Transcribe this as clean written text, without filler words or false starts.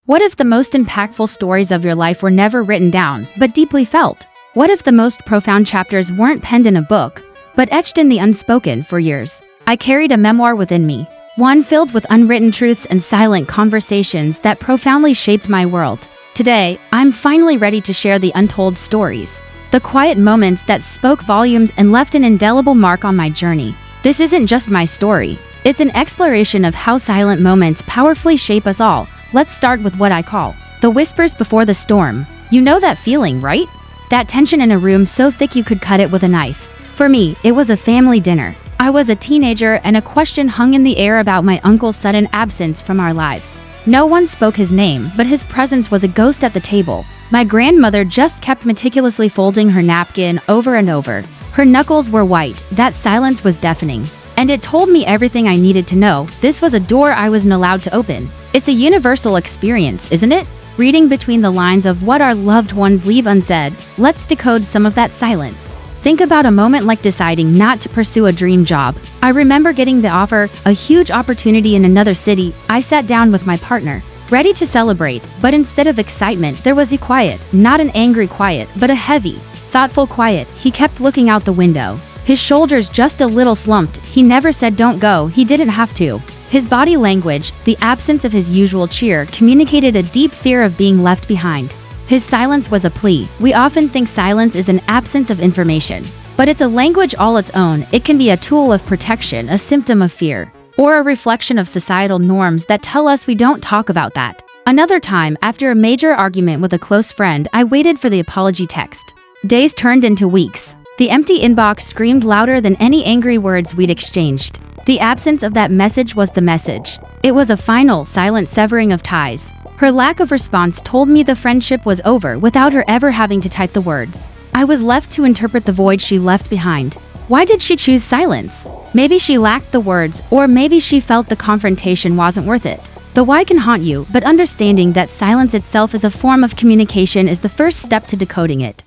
What if the most impactful stories of your life were never written down, but deeply felt? What if the most profound chapters weren't penned in a book, but etched in the unspoken for years? I carried a memoir within me, one filled with unwritten truths and silent conversations that profoundly shaped my world. Today, I'm finally ready to share the untold stories, the quiet moments that spoke volumes and left an indelible mark on my journey. This isn't just my story, it's an exploration of how silent moments powerfully shape us all. Let's start with what I call the whispers before the storm. You know that feeling, right? That tension in a room so thick you could cut it with a knife. For me, it was a family dinner. I was a teenager and a question hung in the air about my uncle's sudden absence from our lives. No one spoke his name, but his presence was a ghost at the table. My grandmother just kept meticulously folding her napkin over and over. Her knuckles were white, that silence was deafening. And it told me everything I needed to know. This was a door I wasn't allowed to open. It's a universal experience, isn't it? Reading between the lines of what our loved ones leave unsaid, let's decode some of that silence. Think about a moment like deciding not to pursue a dream job. I remember getting the offer, a huge opportunity in another city. I sat down with my partner, ready to celebrate, but instead of excitement, there was a quiet, not an angry quiet, but a heavy, thoughtful quiet. He kept looking out the window, his shoulders just a little slumped. He never said don't go, he didn't have to. His body language, the absence of his usual cheer, communicated a deep fear of being left behind. His silence was a plea. We often think silence is an absence of information, but it's a language all its own. It can be a tool of protection, a symptom of fear, or a reflection of societal norms that tell us we don't talk about that. Another time, after a major argument with a close friend, I waited for the apology text. Days turned into weeks. The empty inbox screamed louder than any angry words we'd exchanged. The absence of that message was the message. It was a final, silent severing of ties. Her lack of response told me the friendship was over without her ever having to type the words. I was left to interpret the void she left behind. Why did she choose silence? Maybe she lacked the words, or maybe she felt the confrontation wasn't worth it. The why can haunt you, but understanding that silence itself is a form of communication is the first step to decoding it.